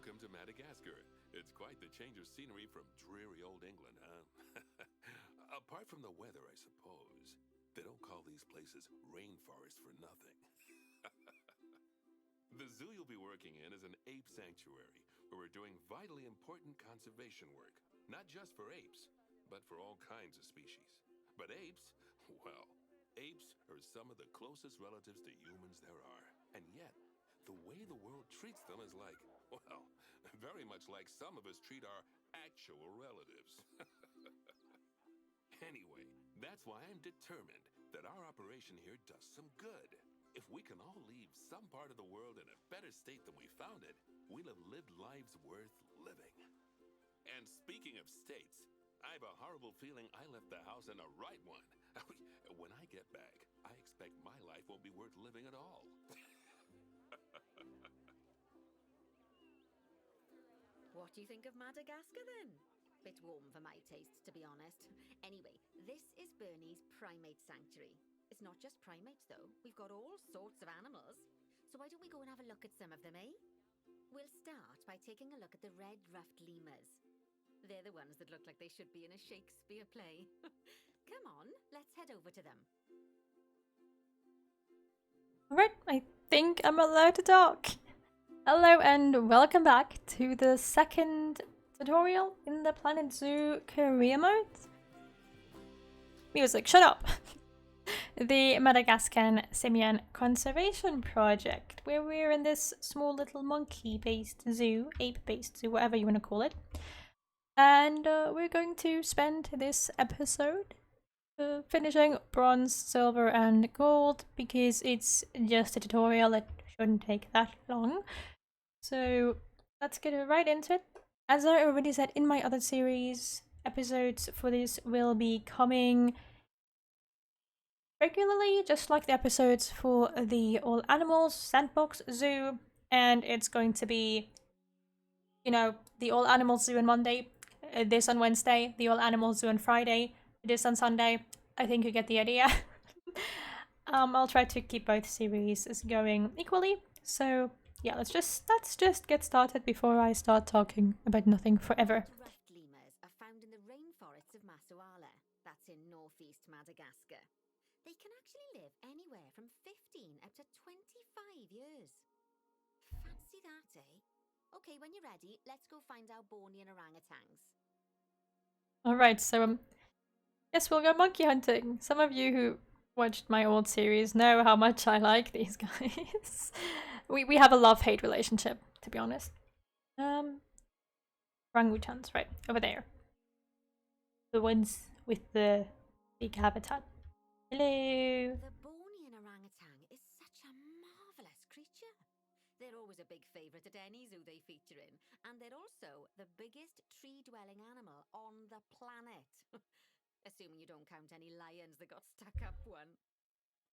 Welcome to Madagascar. It's quite the change of scenery from dreary old England, huh? Apart from the weather, I suppose. They don't call these places rainforests for nothing. The zoo you'll be working in is an ape sanctuary, where we're doing vitally important conservation work. Not just for apes, but for all kinds of species. But apes, well, apes are some of the closest relatives to humans there are. And yet, the way the world treats them is like, well, very much like some of us treat our actual relatives. Anyway, that's why I'm determined that our operation here does some good. If we can all leave some part of the world in a better state than we found it, we'll have lived lives worth living. And speaking of states, I have a horrible feeling I left the house in the right one. When I get back, I expect my life won't be worth living at all. What do you think of Madagascar then? Bit warm for my tastes, to be honest. Anyway, this is Bernie's primate sanctuary. It's not just primates though, we've got all sorts of animals. So why don't we go and have a look at some of them, eh? We'll start by taking a look at the red-ruffed lemurs. They're the ones that look like they should be in a Shakespeare play. Come on, let's head over to them. Alright, I think I'm allowed to talk. Hello and welcome back to the second tutorial in the Planet Zoo career mode. Music, shut up! The Madagascar Simian Conservation Project, where we're in this small little monkey-based zoo, ape-based zoo, whatever you want to call it. And we're going to spend this episode finishing bronze, silver and gold, because it's just a tutorial, it shouldn't take that long. So let's get right into it. As I already said in my other series, episodes for this will be coming regularly, just like the episodes for the All Animals Sandbox Zoo, and it's going to be, you know, the All Animals Zoo on Monday, this on Wednesday, the All Animals Zoo on Friday, this on Sunday. I think you get the idea. I'll try to keep both series going equally, so yeah, let's just get started before I start talking about nothing forever. Rough lemurs are found in the rainforests of Massawa, that's in northeast Madagascar. They can actually live anywhere from 15 up to 25 years. Fancy that, eh? Okay, when you're ready, let's go find our Bornean orangutans. Alright, so yes, we'll go monkey hunting. Some of you who watched my old series know how much I like these guys. We have a love-hate relationship, to be honest. Orangutans, right, over there. The ones with the big habitat. Hello! The Bornean orangutan is such a marvellous creature. They're always a big favourite at any zoo they feature in, and they're also the biggest tree-dwelling animal on the planet. Assuming you don't count any lions that got stuck up one.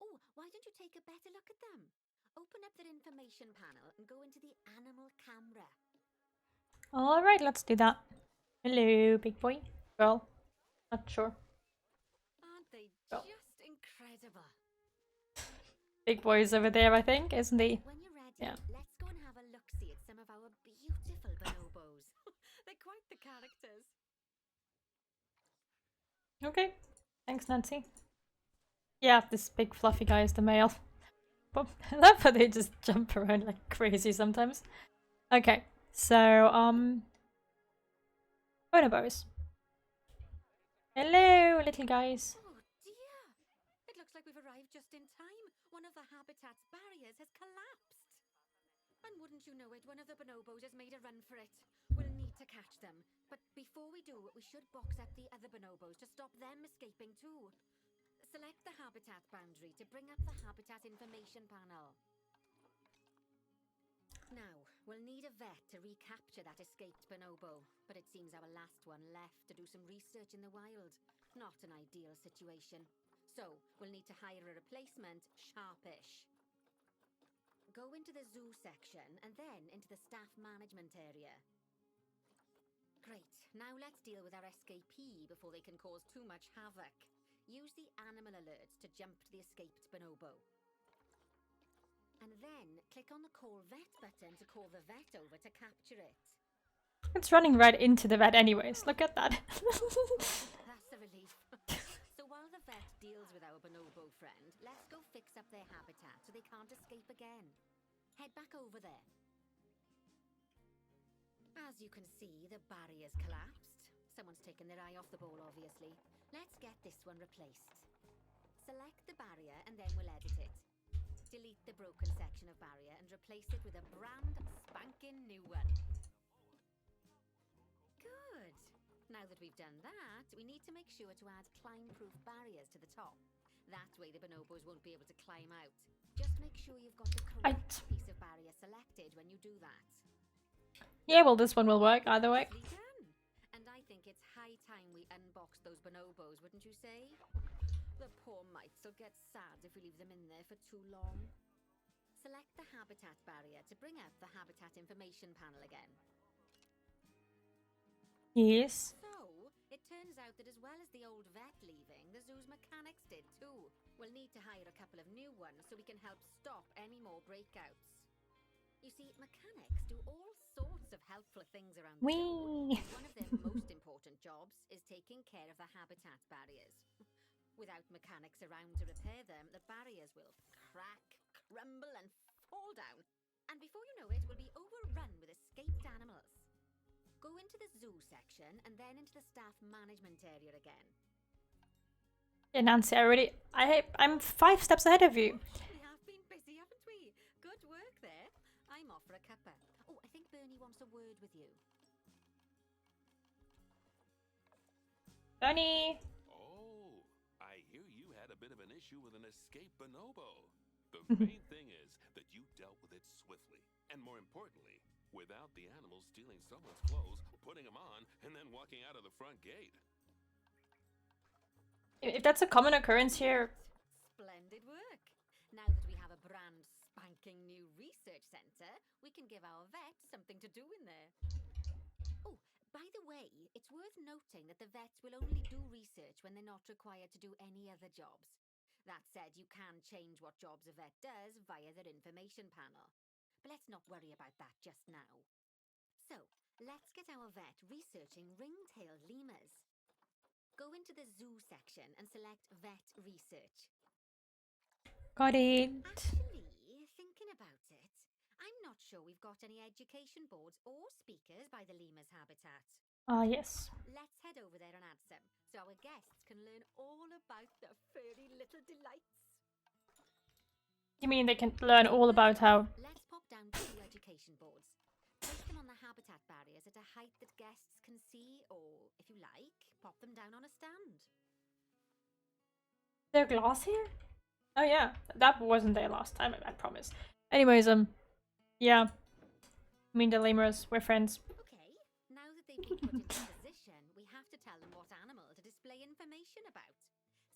Oh, why don't you take a better look at them? Open up their information panel and go into the animal camera. Alright, let's do that. Hello, big boy. Girl. Not sure. Aren't they Oh. just incredible? Big boy's over there, I think, isn't he? When you're ready, Yeah. let's go and have a look-see at some of our beautiful bonobos. They're quite the characters. Okay. Thanks, Nancy. Yeah, this big fluffy guy is the male. But I love how they just jump around like crazy sometimes. Okay, so, bonobos. Hello, little guys. Oh dear! It looks like we've arrived just in time. One of the habitat's barriers has collapsed. And wouldn't you know it, one of the bonobos has made a run for it. We'll need to catch them. But before we do, we should box up the other bonobos to stop them escaping too. Select the habitat boundary to bring up the habitat information panel. Now, we'll need a vet to recapture that escaped bonobo, but it seems our last one left to do some research in the wild. Not an ideal situation. So, we'll need to hire a replacement, sharpish. Go into the zoo section and then into the staff management area. Great, now let's deal with our escapee before they can cause too much havoc. Use the animal alerts to jump to the escaped bonobo. And then click on the Call Vet button to call the vet over to capture it. It's running right into the vet anyways. Look at that. That's a relief. So while the vet deals with our bonobo friend, let's go fix up their habitat so they can't escape again. Head back over there. As you can see, the barrier's collapsed. Someone's taken their eye off the ball, obviously. Let's get this one replaced. Select the barrier and then we'll edit it. Delete the broken section of barrier and replace it with a brand spanking new one. Good. Now that we've done that, we need to make sure to add climb-proof barriers to the top. That way the bonobos won't be able to climb out. Just make sure you've got the correct piece of barrier selected when you do that. Yeah, well, this one will work either way. Nicely done. And I think it's high time we unbox those bonobos, wouldn't you say? The poor mites will get sad if we leave them in there for too long. Select the habitat barrier to bring up the habitat information panel again. Yes. So, it turns out that as well as the old vet leaving, the zoo's mechanics did too. We'll need to hire a couple of new ones so we can help stop any more breakouts. You see, mechanics do all sorts of helpful things around the zoo. One of their most important jobs is taking care of the habitat barriers. Without mechanics around to repair them, the barriers will crack, crumble and fall down. And before you know it, we'll be overrun with escaped animals. Go into the zoo section and then into the staff management area again. Yeah, Nancy, I'm 5 steps ahead of you. We have been busy, haven't we? Good work there. I'm off for a cuppa. Oh, I think Bernie wants a word with you. Bernie! Oh, I hear you had a bit of an issue with an escaped bonobo. The main thing is that you dealt with it swiftly. And more importantly, without the animals stealing someone's clothes, putting them on, and then walking out of the front gate. If that's a common occurrence here... Splendid work. Now that we have a brand spanking new research centre, we can give our vets something to do in there. Oh, by the way, it's worth noting that the vets will only do research when they're not required to do any other jobs. That said, you can change what jobs a vet does via their information panel. But let's not worry about that just now. So, let's get our vet researching ringtail lemurs. Go into the zoo section and select vet research. Got it. Actually, thinking about it, I'm not sure we've got any education boards or speakers by the lemurs habitat. Yes. Let's head over there and add some, so our guests can learn all about the furry little delights. You mean they can learn all about how... Let's pop down 2 education boards. Place them on the habitat barriers at a height that guests can see, or, if you like, pop them down on a stand. Is there glass here? Oh yeah, that wasn't there last time, I promise. Anyways, yeah. I mean the lemurs, we're friends. Okay, now that they've been put into position, we have to tell them what animal to display information about.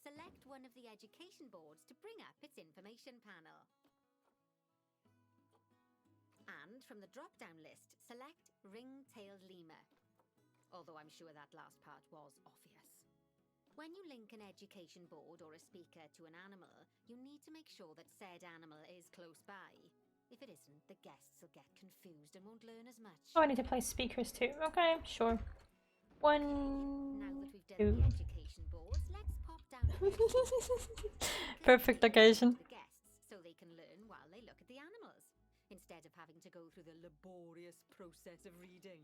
Select one of the education boards to bring up its information panel. And from the drop-down list, select ring-tailed lemur. Although I'm sure that last part was obvious. When you link an education board or a speaker to an animal, you need to make sure that said animal is close by. If it isn't, the guests will get confused and won't learn as much. Oh, I need to play speakers too. Okay, sure. One, now that we've done 2. the education boards, let's pop down Perfect occasion. the guests so they can learn while they look at the animals, instead of having to go through the laborious process of reading.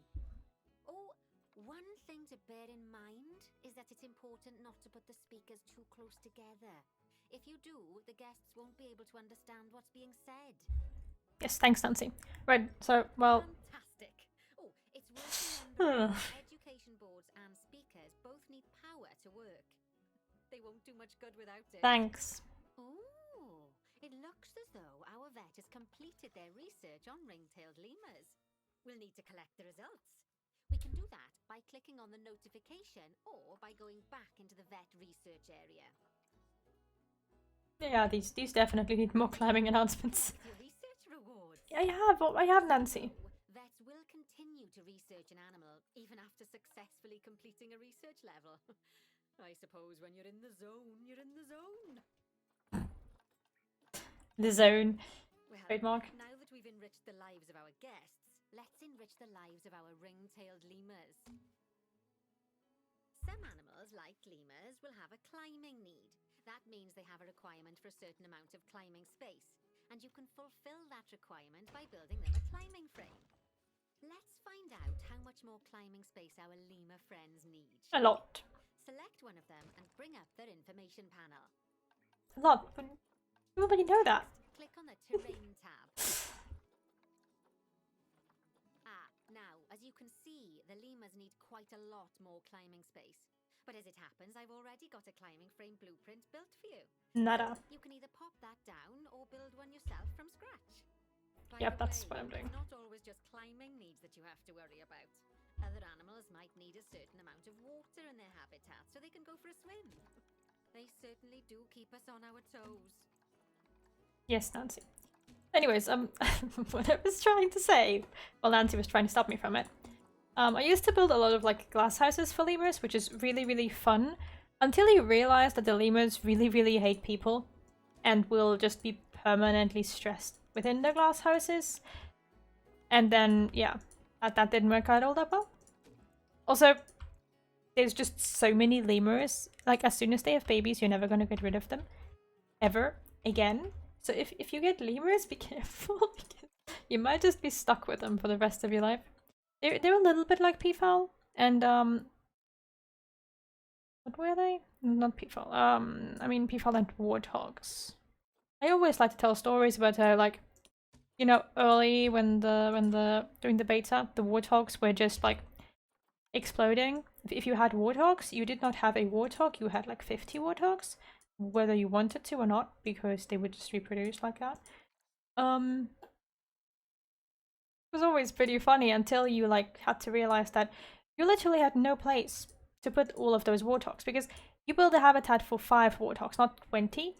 Oh, one thing to bear in mind is that it's important not to put the speakers too close together. If you do, the guests won't be able to understand what's being said. Yes, thanks, Nancy. Right, so, well... Fantastic. Oh, it's worth remembering that education boards and speakers both need power to work. They won't do much good without it. Thanks. Oh, it looks as though our vet has completed their research on ring-tailed lemurs. We'll need to collect the results. We can do that by clicking on the notification or by going back into the vet research area. Yeah, these definitely need more climbing announcements. Your research rewards. I have, Nancy. Vets will continue to research an animal even after successfully completing a research level. I suppose when you're in the zone, you're in the zone. The zone. Well, Trademark. Now that we've enriched the lives of our guests, let's enrich the lives of our ring-tailed lemurs. Some animals, like lemurs, will have a climbing need. That means they have a requirement for a certain amount of climbing space, and you can fulfill that requirement by building them a climbing frame. Let's find out how much more climbing space our lemur friends need. A lot. Select one of them and bring up their information panel. A lot, but you already know that. Click on the Terrain tab. Now, as you can see, the lemurs need quite a lot more climbing space. But as it happens, I've already got a climbing frame blueprint built for you. Nada. You can either pop that down or build one yourself from scratch. Yep, that's what I'm doing. It's not always just climbing needs that you have to worry about. Other animals might need a certain amount of water in their habitat so they can go for a swim. They certainly do keep us on our toes. Yes, Nancy. Anyways, what I was trying to say, well, Nancy was trying to stop me from it. I used to build a lot of like glass houses for lemurs, which is really, really fun, until you realize that the lemurs really, really hate people and will just be permanently stressed within the glass houses. And then, yeah, that didn't work out all that well. Also, there's just so many lemurs. Like, as soon as they have babies, you're never going to get rid of them. Ever. Again. So if you get lemurs, be careful. You might just be stuck with them for the rest of your life. They're a little bit like peafowl. And, what were they? Not peafowl. I mean peafowl and warthogs. I always like to tell stories about how, like, you know, early when during the beta, the warthogs were just like exploding. If you had warthogs, you did not have a warthog, you had like 50 warthogs, whether you wanted to or not, because they would just reproduce like that. It was always pretty funny until you like had to realize that you literally had no place to put all of those warthogs, because you build a habitat for 5 warthogs, not 20.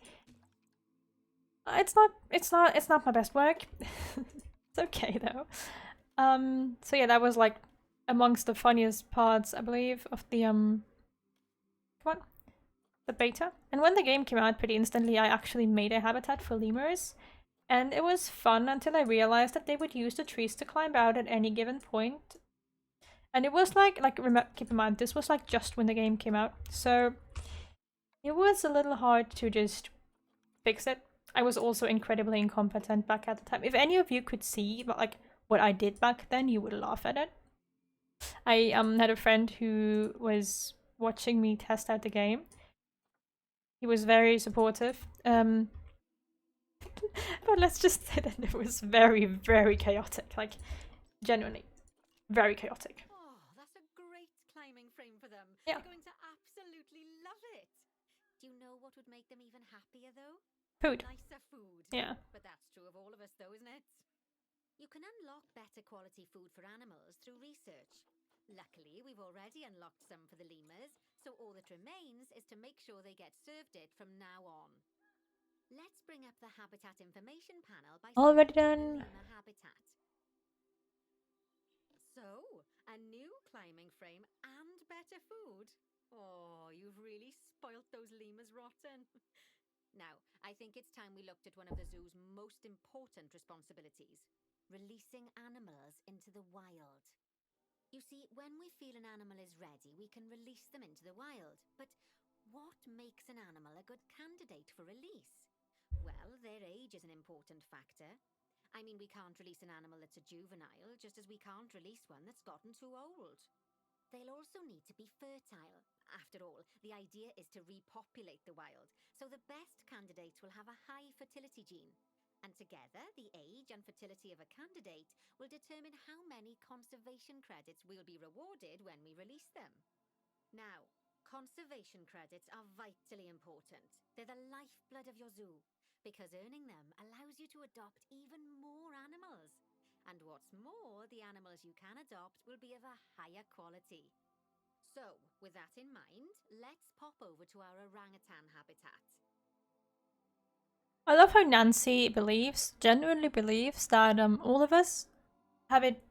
It's not my best work. It's okay though. So yeah, that was like amongst the funniest parts, I believe, of the the beta. And when the game came out, pretty instantly I actually made a habitat for lemurs, and it was fun until I realized that they would use the trees to climb out at any given point. And it was like keep in mind, this was like just when the game came out, so it was a little hard to just fix it. I was also incredibly incompetent back at the time. If any of you could see like what I did back then, you would laugh at it. I had a friend who was watching me test out the game. He was very supportive. But let's just say that it was very, very chaotic. Like, genuinely, very chaotic. Oh, that's a great climbing frame for them. Yeah. They're going to absolutely love it. Do you know what would make them even happier though? Food. Nicer food. Yeah. But that's true of all of us though, isn't it? You can unlock better quality food for animals through research. Luckily, we've already unlocked some for the lemurs, so all that remains is to make sure they get served it from now on. Let's bring up the habitat information panel by Already selecting done. the lemur habitat. So, a new climbing frame and better food. Oh, you've really spoilt those lemurs rotten. Now, I think it's time we looked at one of the zoo's most important responsibilities: releasing animals into the wild. You see, when we feel an animal is ready, we can release them into the wild. But what makes an animal a good candidate for release? Well, their age is an important factor. I mean, we can't release an animal that's a juvenile, just as we can't release one that's gotten too old. They'll also need to be fertile. After all, the idea is to repopulate the wild, so the best candidates will have a high fertility gene. And together, the age and fertility of a candidate will determine how many conservation credits will be rewarded when we release them. Now, conservation credits are vitally important. They're the lifeblood of your zoo, because earning them allows you to adopt even more animals. And what's more, the animals you can adopt will be of a higher quality. So, with that in mind, let's pop over to our orangutan habitat. I love how Nancy genuinely believes that all of us have it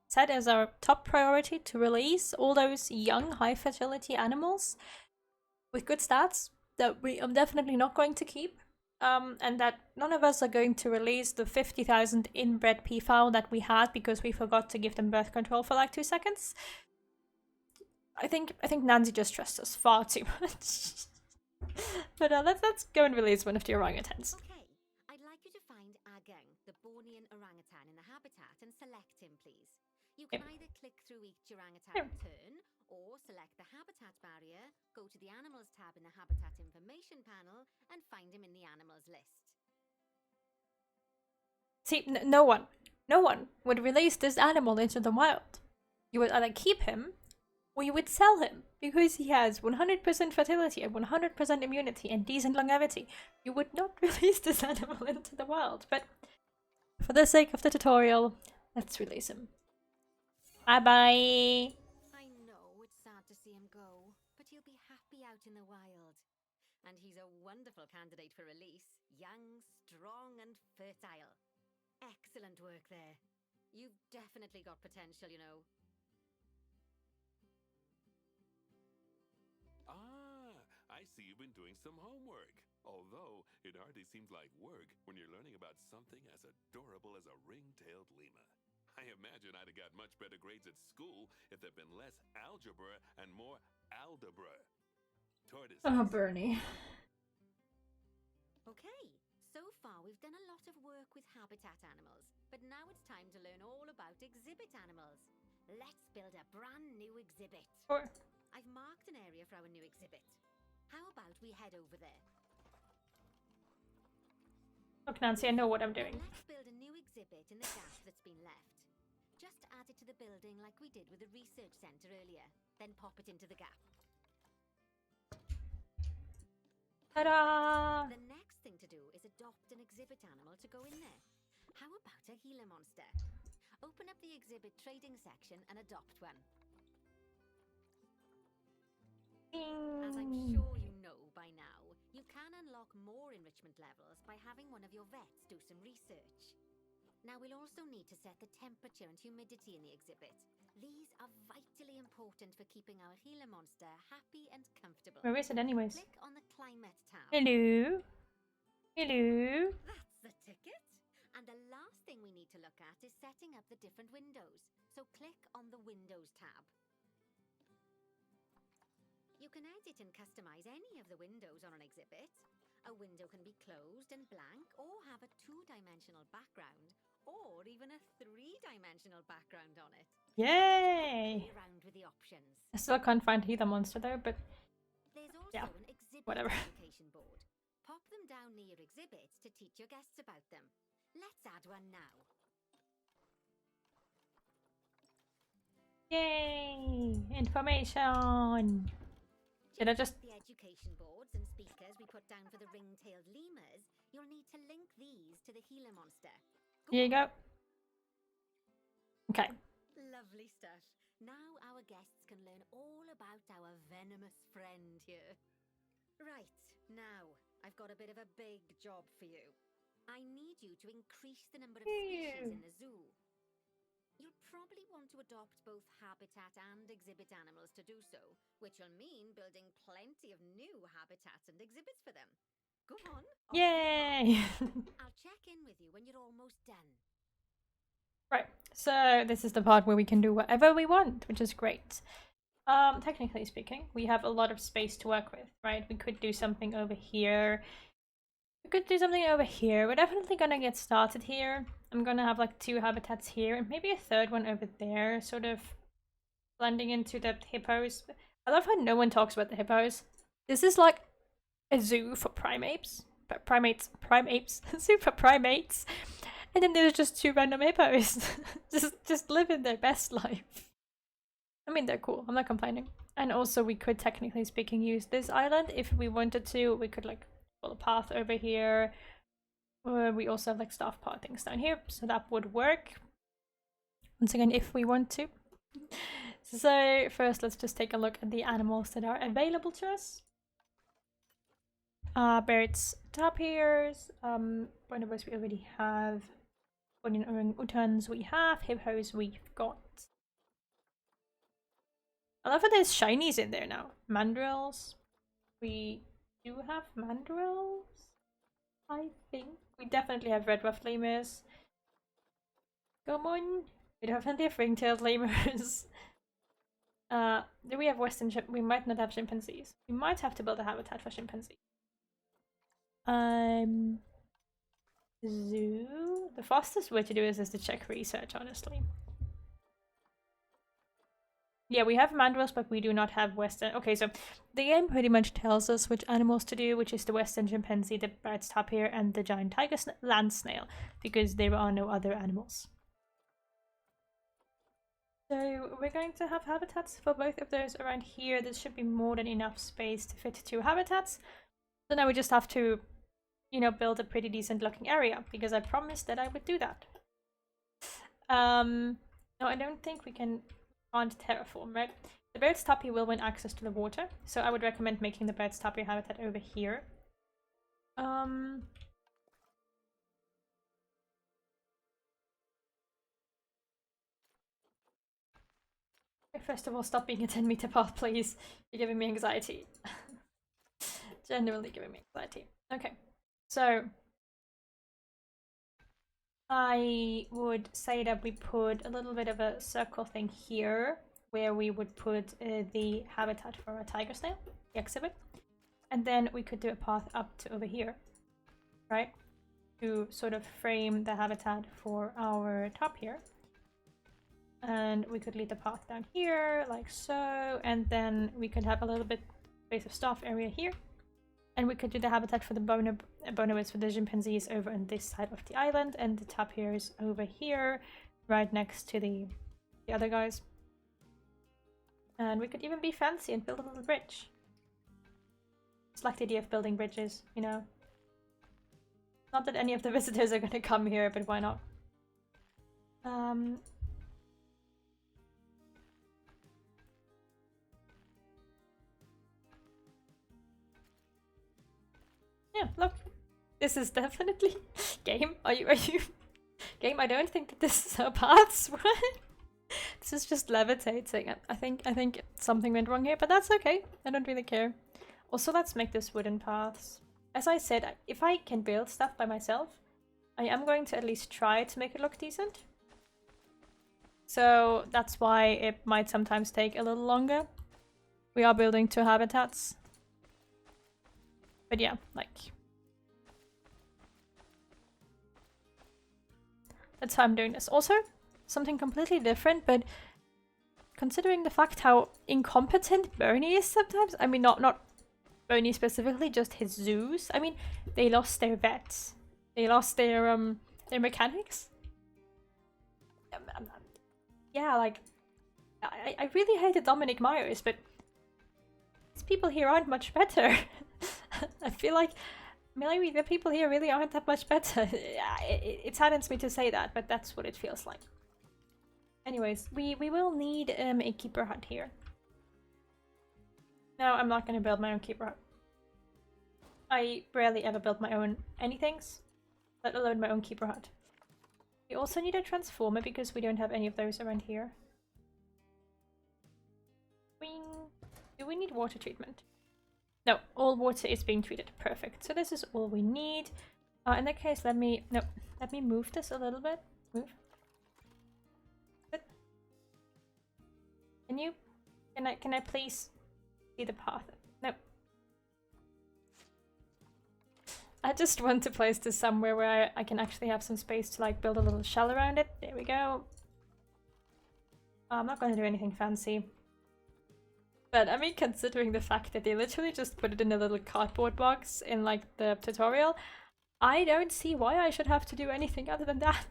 set as our top priority to release all those young, high fertility animals with good stats that we are definitely not going to keep. and that none of us are going to release the 50,000 inbred peafowl that we had because we forgot to give them birth control for like 2 seconds. I think Nancy just trusts us far too much. But let's go and release one of the orangutans. Okay, I'd like you to find Ageng, the Bornean orangutan in the habitat, and select him, please. You can either click through each orangutan in turn, or select the habitat barrier, go to the animals tab in the habitat information panel, and find him in the animals list. See, no one would release this animal into the wild. You would either keep him, or you would sell him, because he has 100% fertility and 100% immunity and decent longevity. You would not release this animal into the wild, but for the sake of the tutorial, let's release him. Bye-bye! I know it's sad to see him go, but he'll be happy out in the wild. And he's a wonderful candidate for release. Young, strong, and fertile. Excellent work there. You've definitely got potential, you know. Ah, I see you've been doing some homework. Although, it hardly seems like work when you're learning about something as adorable as a ring-tailed lemur. I imagine I'd have got much better grades at school if there'd been less algebra and more aldebra. Tortoise. Oh, Bernie. Okay, so far we've done a lot of work with habitat animals, but now it's time to learn all about exhibit animals. Let's build a brand new exhibit. Sure. I've marked an area for our new exhibit. How about we head over there? Look, Nancy, I know what I'm doing. Let's build a new exhibit in the gap that's been left. Just add it to the building like we did with the research center earlier, then pop it into the gap. Ta-da! The next thing to do is adopt an exhibit animal to go in there. How about a Gila monster? Open up the exhibit trading section and adopt one. As I'm sure you know by now, you can unlock more enrichment levels by having one of your vets do some research. Now we'll also need to set the temperature and humidity in the exhibit. These are vitally important for keeping our Gila monster happy and comfortable. Where is it anyways? Click on the climate tab. Hello? Hello? That's the ticket. And the last thing we need to look at is setting up the different windows. So click on the Windows tab. You can edit and customize any of the windows on an exhibit. A window can be closed and blank, or have a 2-dimensional background, or even a 3-dimensional background on it. Yay! Play around with the options. I still can't find either monster though, but There's also yeah, an exhibit whatever. education board. Pop them down near your exhibits to teach your guests about them. Let's add one now. Yay! Information! Did I just... The education boards and speakers we put down for the ring-tailed lemurs, you'll need to link these to the Gila monster. Here you go. Okay. Lovely stuff. Now our guests can learn all about our venomous friend here. Right, now I've got a bit of a big job for you. I need you to increase the number of species in the zoo. You'll probably want to adopt both habitat and exhibit animals to do so, which will mean building plenty of new habitats and exhibits for them. Go on. Yay! I'll check in with you when you're almost done. Right, so this is the part where we can do whatever we want, which is great. Technically speaking, we have a lot of space to work with, right? We could do something over here. We could do something over here. We're definitely gonna get started here. I'm gonna have like 2 habitats here and maybe a 3rd one over there, sort of blending into the hippos. I love how no one talks about the hippos. This is like a zoo for primates. Zoo for primates. And then there's just 2 random hippos. just living their best life. I mean, they're cool. I'm not complaining. And also we could, technically speaking, use this island if we wanted to. We could like pull a path over here. We also have like staff path things down here, so that would work. Once again, if we want to. So first, let's just take a look at the animals that are available to us. Birds, tapirs, bonobos we already have. Orangutans we have. Hippos we've got. I love how there's shinies in there now. Mandrills. We do have mandrills. I think we definitely have red rough lemurs. Come on. We definitely have ringtailed lemurs. Do we have we might not have chimpanzees. We might have to build a habitat for chimpanzees. Zoo. The fastest way to do this is to check research, honestly. Yeah, we have mandrills, but we do not have western. Okay, so the game pretty much tells us which animals to do, which is the western chimpanzee, the bird's tapir, and the giant tiger land snail, because there are no other animals. So we're going to have habitats for both of those around here. There should be more than enough space to fit 2 habitats. So now we just have to, you know, build a pretty decent looking area, because I promised that I would do that. No, I don't think we can't terraform, right? The bird's tapir will win access to the water, so I would recommend making the bird's tapir habitat over here. First of all, stop being a 10-meter path, please. You're giving me anxiety. Generally giving me anxiety. Okay, so I would say that we put a little bit of a circle thing here, where we would put the habitat for a tiger snail, the exhibit, and then we could do a path up to over here, right? To sort of frame the habitat for our top here. And we could lead the path down here, like so, and then we could have a little bit space of staff area here. And we could do the habitat for the bonobos for the chimpanzees over on this side of the island, and the tapirs over here, right next to the other guys. And we could even be fancy and build a little bridge. It's like the idea of building bridges, you know? Not that any of the visitors are gonna come here, but why not? Yeah, look. This is definitely game. Are you game? I don't think that this is how paths work. This is just levitating. I think something went wrong here, but that's okay. I don't really care. Also, let's make this wooden paths. As I said, if I can build stuff by myself, I am going to at least try to make it look decent. So that's why it might sometimes take a little longer. We are building 2 habitats. But yeah, like... that's how I'm doing this. Also, something completely different, but considering the fact how incompetent Bernie is sometimes, I mean, not Bernie specifically, just his zoos. I mean, they lost their vets. They lost their mechanics. Yeah, like, I really hated Dominic Myers, but these people here aren't much better. I feel like maybe the people here really aren't that much better. It saddens me to say that, but that's what it feels like. Anyways, we will need a keeper hut here. No, I'm not going to build my own keeper hut. I rarely ever build my own anythings, let alone my own keeper hut. We also need a transformer because we don't have any of those around here. Do we need water treatment? No, all water is being treated. Perfect. So this is all we need. In that case, let me move this a little bit. Move. Good. Can I please see the path? No. I just want to place this somewhere where I can actually have some space to like build a little shell around it. There we go. I'm not going to do anything fancy. But I mean, considering the fact that they literally just put it in a little cardboard box in like the tutorial, I don't see why I should have to do anything other than that.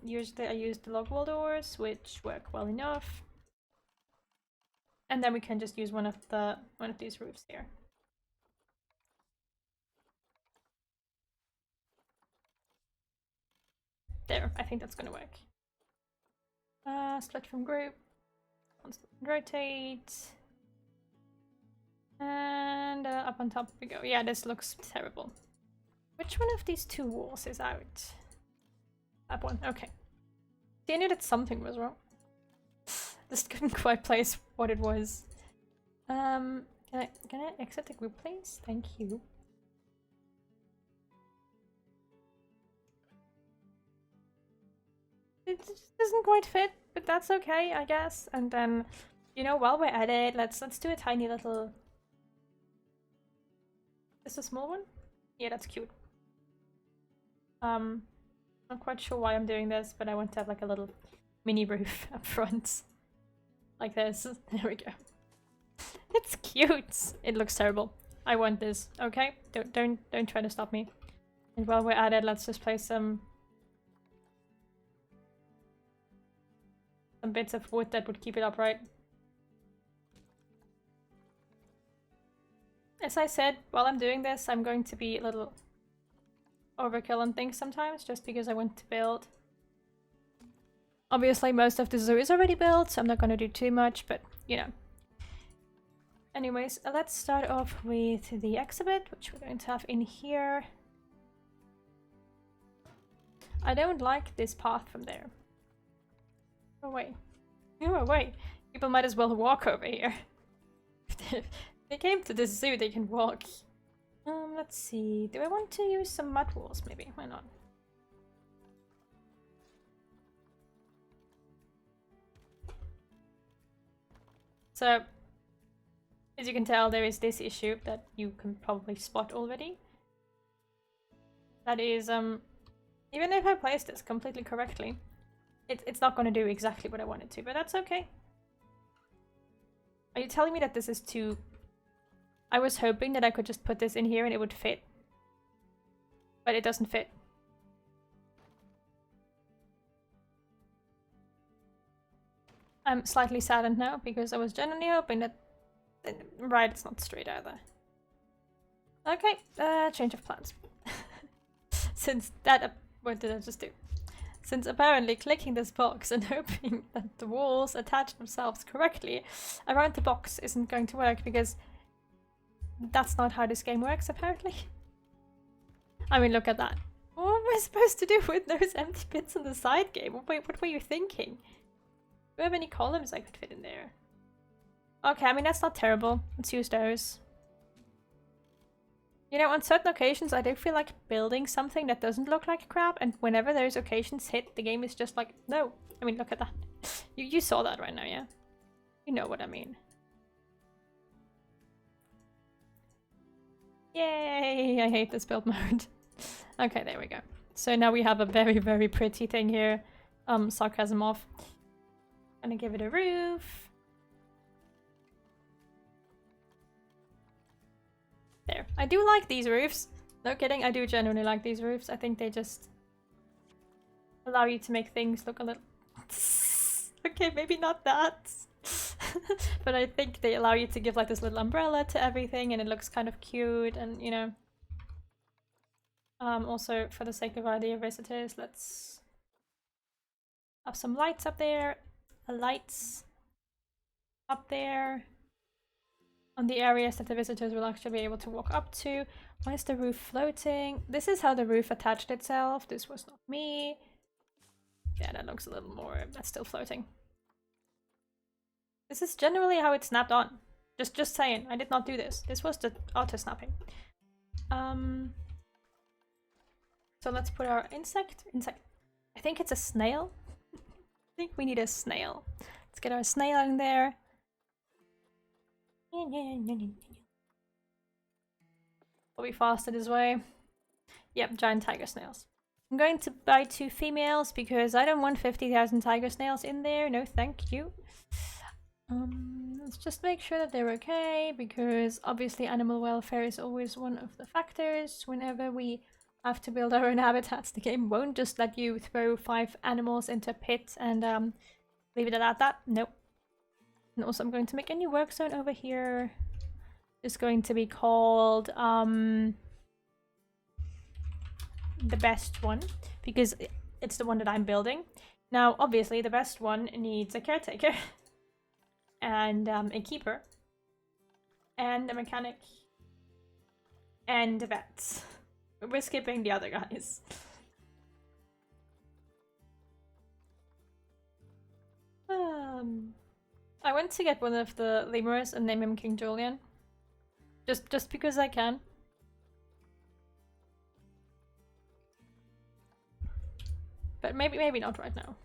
Usually I use the log wall doors, which work well enough. And then we can just use one of these roofs here. There, I think that's gonna work. Split from group. Rotate. And up on top we go. Yeah, this looks terrible. Which one of these 2 walls is out? That one, okay. See, I knew that something was wrong. Just couldn't quite place what it was. Can I exit the group, please? Thank you. it just doesn't quite fit, but that's okay, I guess. And then, you know, while we're at it, let's do a tiny little... Is this a small one? Yeah, that's cute. I'm not quite sure why I'm doing this, but I want to have like a little mini roof up front. Like this. There we go. It's cute. It looks terrible. I want this. Okay? Don't try to stop me. And while we're at it, let's just place some bits of wood that would keep it upright. As I said, while I'm doing this, I'm going to be a little overkill on things sometimes, just because I want to build. Obviously, most of the zoo is already built, so I'm not going to do too much, but, you know. Anyways, let's start off with the exhibit, which we're going to have in here. I don't like this path from there. Go away. Go away. People might as well walk over here. If they came to this zoo, they can walk. Let's see. Do I want to use some mud walls, maybe? Why not? So, as you can tell, there is this issue that you can probably spot already. That is, even if I place this completely correctly, it's not going to do exactly what I want it to, but that's okay. Are you telling me that this is too... I was hoping that I could just put this in here and it would fit. But it doesn't fit. I'm slightly saddened now because I was genuinely hoping that... Right, it's not straight either. Okay, change of plans. Since that... What did I just do? Since apparently clicking this box and hoping that the walls attach themselves correctly around the box isn't going to work because that's not how this game works, apparently. I mean, look at that. What am I supposed to do with those empty bits on the side game? What were you thinking? Do I have any columns I could fit in there? Okay, I mean, that's not terrible. Let's use those. You know, on certain occasions, I do feel like building something that doesn't look like crap, and whenever those occasions hit, the game is just like, no. I mean, look at that. You saw that right now, yeah? You know what I mean. Yay! I hate this build mode. Okay, there we go. So now we have a very, very pretty thing here. Sarcasm off. Gonna give it a roof. There. I do like these roofs. No kidding, I do genuinely like these roofs. I think they just allow you to make things look a little... Okay, maybe not that. But I think they allow you to give like this little umbrella to everything and it looks kind of cute and, you know. Also, for the sake of our dear visitors, let's have some lights up there. Lights up there. On the areas that the visitors will actually be able to walk up to. Why is the roof floating? This is how the roof attached itself. This was not me. Yeah, that looks a little more... That's still floating. This is generally how it snapped on. Just saying, I did not do this. This was the auto-snapping. So let's put our insect. I think it's a snail. I think we need a snail. Let's get our snail in there. Will be faster this way. Yep, giant tiger snails. I'm going to buy 2 females because I don't want 50,000 tiger snails in there. No, thank you. Let's just make sure that they're okay because obviously animal welfare is always one of the factors. Whenever we have to build our own habitats, the game won't just let you throw 5 animals into a pit and leave it at that. Nope. And also I'm going to make a new work zone over here. It's going to be called the best one because it's the one that I'm building. Now obviously the best one needs a caretaker and a keeper and a mechanic and a vet. We're skipping the other guys. I went to get one of the lemurs and name him King Julian. Just because I can. But maybe not right now.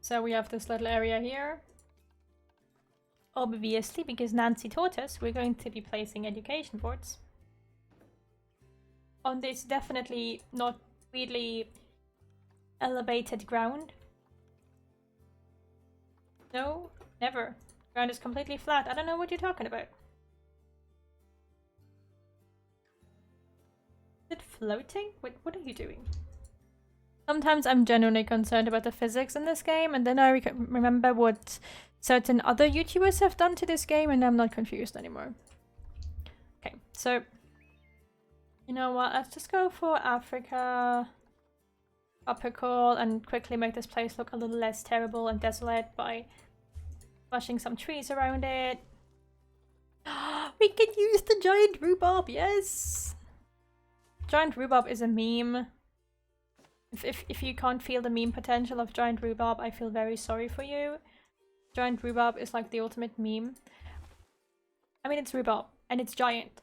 So we have this little area here. Obviously, because Nancy taught us, we're going to be placing education boards. On this definitely not really elevated ground. No, never. Ground is completely flat. I don't know what you're talking about. Is it floating? Wait, what are you doing? Sometimes I'm genuinely concerned about the physics in this game, and then I remember what certain other YouTubers have done to this game, and I'm not confused anymore. Okay, so you know what? Let's just go for Africa, tropical, and quickly make this place look a little less terrible and desolate by flashing some trees around it. We can use the giant rhubarb, yes! Giant rhubarb is a meme. If you can't feel the meme potential of giant rhubarb, I feel very sorry for you. Giant rhubarb is like the ultimate meme. I mean, it's rhubarb, and it's giant.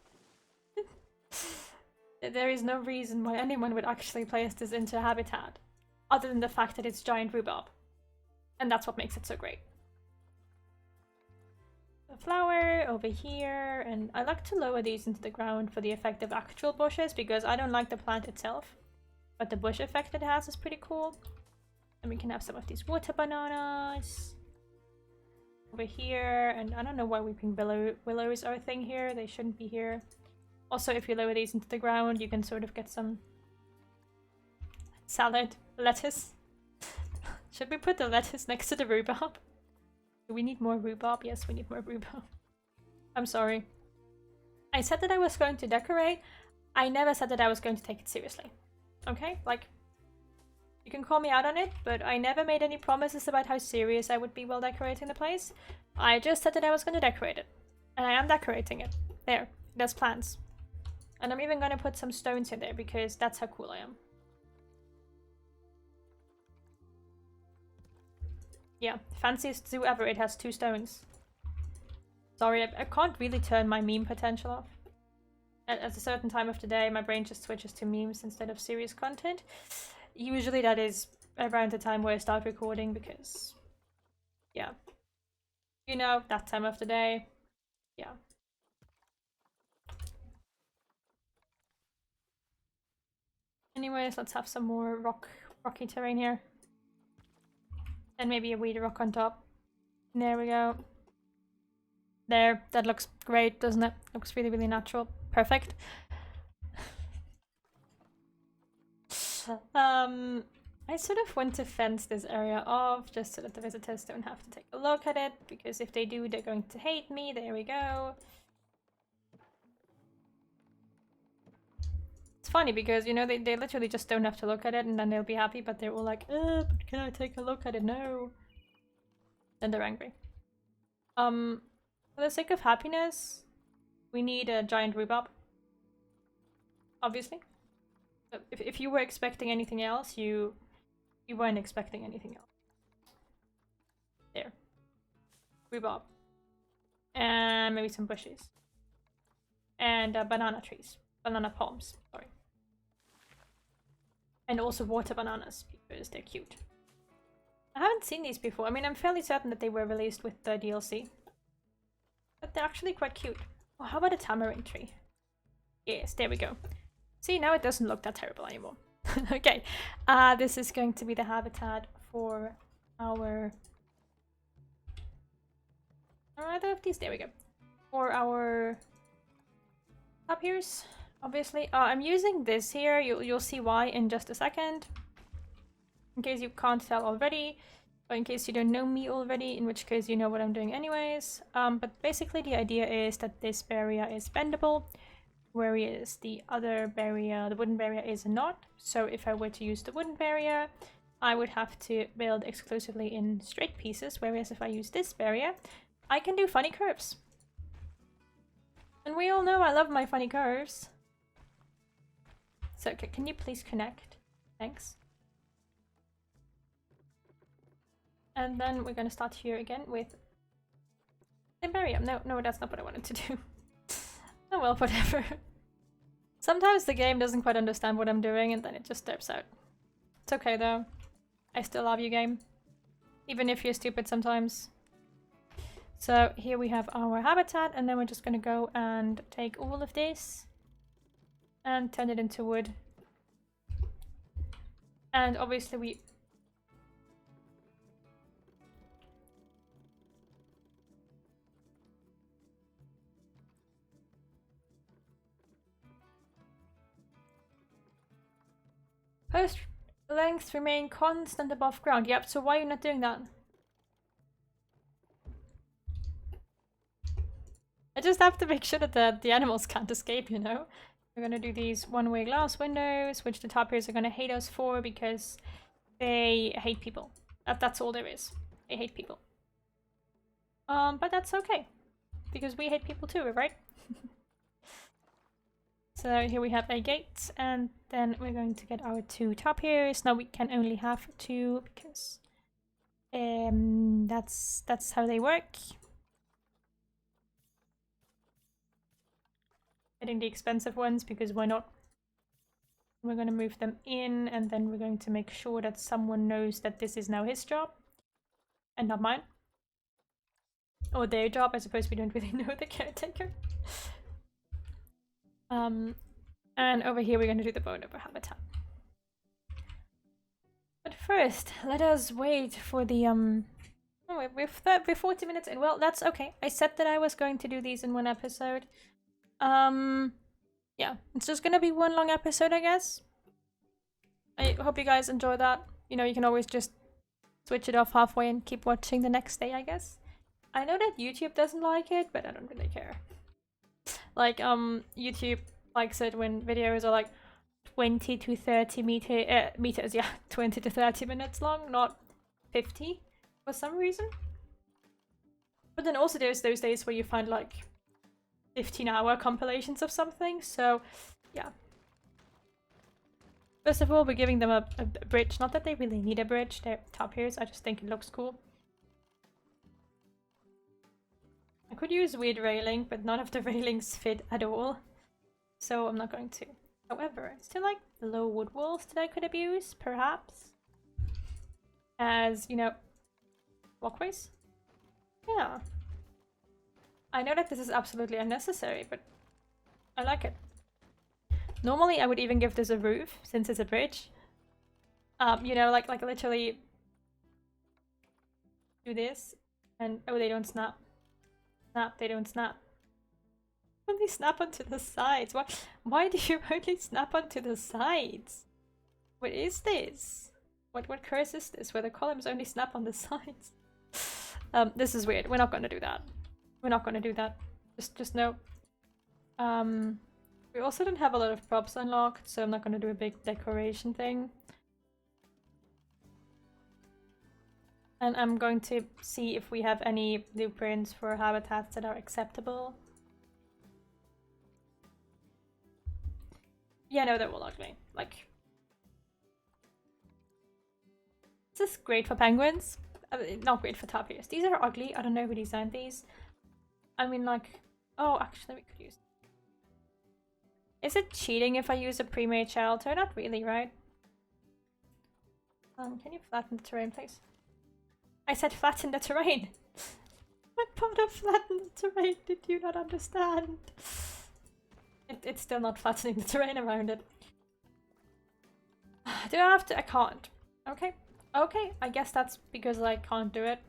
There is no reason why anyone would actually place this into a habitat, other than the fact that it's giant rhubarb. And that's what makes it so great. A flower over here, and I like to lower these into the ground for the effect of actual bushes, because I don't like the plant itself. But the bush effect it has is pretty cool. And we can have some of these water bananas over here, and I don't know why weeping willows are a thing here. They shouldn't be here. Also, if you lower these into the ground, you can sort of get some salad, lettuce. Should we put the lettuce next to the rhubarb? Do we need more rhubarb? Yes, we need more rhubarb. I'm sorry. I said that I was going to decorate. I never said that I was going to take it seriously. Okay? Like, you can call me out on it, but I never made any promises about how serious I would be while decorating the place. I just said that I was going to decorate it. And I am decorating it. There. There's plants. And I'm even going to put some stones in there because that's how cool I am. Yeah, fanciest zoo ever. It has 2 stones. Sorry, I can't really turn my meme potential off. At a certain time of the day, my brain just switches to memes instead of serious content. Usually that is around the time where I start recording because, yeah. You know, that time of the day. Yeah. Anyways, let's have some more rocky terrain here. And maybe a weedy rock on top. There we go. There, that looks great, doesn't it? Looks really, really natural. Perfect. I sort of want to fence this area off just so that the visitors don't have to take a look at it, because if they do, they're going to hate me. There we go. It's funny because, you know, they literally just don't have to look at it and then they'll be happy, but they're all like, but can I take a look at it? No. Then they're angry. For the sake of happiness, we need a giant rhubarb. Obviously. If you were expecting anything else, you weren't expecting anything else. There. Rhubarb. And maybe some bushes. And banana trees. Banana palms, sorry. And also water bananas, because they're cute. I haven't seen these before. I mean, I'm fairly certain that they were released with the DLC. But they're actually quite cute. Oh, how about a tamarind tree? Yes, there we go. See, now it doesn't look that terrible anymore. Okay, this is going to be the habitat for our... Are either of these? There we go. For our... tapirs, obviously. I'm using this here. You'll see why in just a second. In case you can't tell already. Or in case you don't know me already, in which case you know what I'm doing anyways. But basically the idea is that this barrier is bendable, whereas the other barrier, the wooden barrier, is not. So if I were to use the wooden barrier, I would have to build exclusively in straight pieces, whereas if I use this barrier, I can do funny curves. And we all know I love my funny curves. So can you please connect? Thanks. And then we're gonna start here again with the barrier. No, that's not what I wanted to do. Oh well, whatever. Sometimes the game doesn't quite understand what I'm doing and then it just steps out. It's okay though. I still love you, game. even if you're stupid sometimes. So here we have our habitat, and then we're just gonna go and take all of this and turn it into wood. And obviously we... Post length remain constant above ground. Yep, so why are you not doing that? I just have to make sure that the animals can't escape, you know? We're gonna do these one-way glass windows, which the topiers are gonna hate us for because they hate people. That's all there is. They hate people. But that's okay. Because we hate people too, right? So here we have a gate, and then we're going to get our 2 topiers. Now we can only have 2 because that's how they work. Getting the expensive ones because why not? We're going to move them in, and then we're going to make sure that someone knows that this is now his job and not mine. Or their job. I suppose we don't really know the caretaker. And over here we're going to do the bonobo habitat. But first, let us wait for the oh, we're 40 minutes in. Well, that's okay. I said that I was going to do these in one episode. Yeah, it's just gonna be one long episode, I guess. I hope you guys enjoy that. You know, you can always just switch it off halfway and keep watching the next day, I guess. I know that YouTube doesn't like it, but I don't really care. Like, YouTube likes it when videos are like 20 to 30 meters, yeah, 20 to 30 minutes long, not 50 for some reason. But then also there's those days where you find like 15-hour compilations of something, so yeah. First of all, we're giving them a bridge. Not that they really need a bridge, they're topiers, I just think it looks cool. I could use weird railing, but none of the railings fit at all, so I'm not going to. However, still like low wood walls that I could abuse, perhaps. As, you know, walkways? Yeah. I know that this is absolutely unnecessary, but I like it. Normally I would even give this a roof, since it's a bridge. You know, like literally do this, and oh, they don't snap. Snap, they don't snap. Only snap onto the sides. Why do you only snap onto the sides? What is this? What curse is this, where the columns only snap on the sides? This is weird. We're not gonna do that. We're not gonna do that. Just no. We also don't have a lot of props unlocked, so I'm not gonna do a big decoration thing. And I'm going to see if we have any blueprints for habitats that are acceptable. Yeah, no, they're all ugly. Like, this is great for penguins. Not great for tapirs. These are ugly. I don't know who designed these. I mean, like, oh, actually, we could use. Is it cheating if I use a pre-made shelter? Not really, right? Can you flatten the terrain, please? I said flatten the terrain. What part of flatten the terrain did you not understand? It's still not flattening the terrain around it. Do I have to? I can't. Okay. Okay, I guess that's because I can't do it.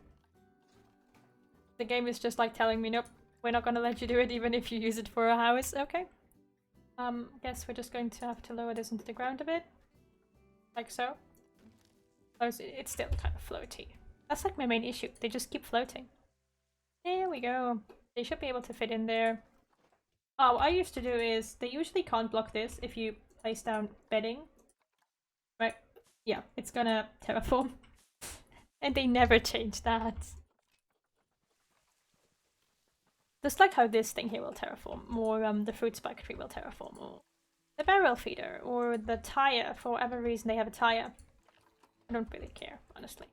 The game is just like telling me, nope, we're not gonna let you do it even if you use it for a house. Okay. Guess we're just going to have to lower this into the ground a bit. Like so. It's still kind of floaty. That's like my main issue. They just keep floating. There we go. They should be able to fit in there. Oh, what I used to do is, they usually can't block this if you place down bedding. Right? Yeah, it's gonna terraform. And they never change that. Just like how this thing here will terraform, or the fruit spike tree will terraform, or the barrel feeder, or the tire, for whatever reason they have a tire. I don't really care, honestly.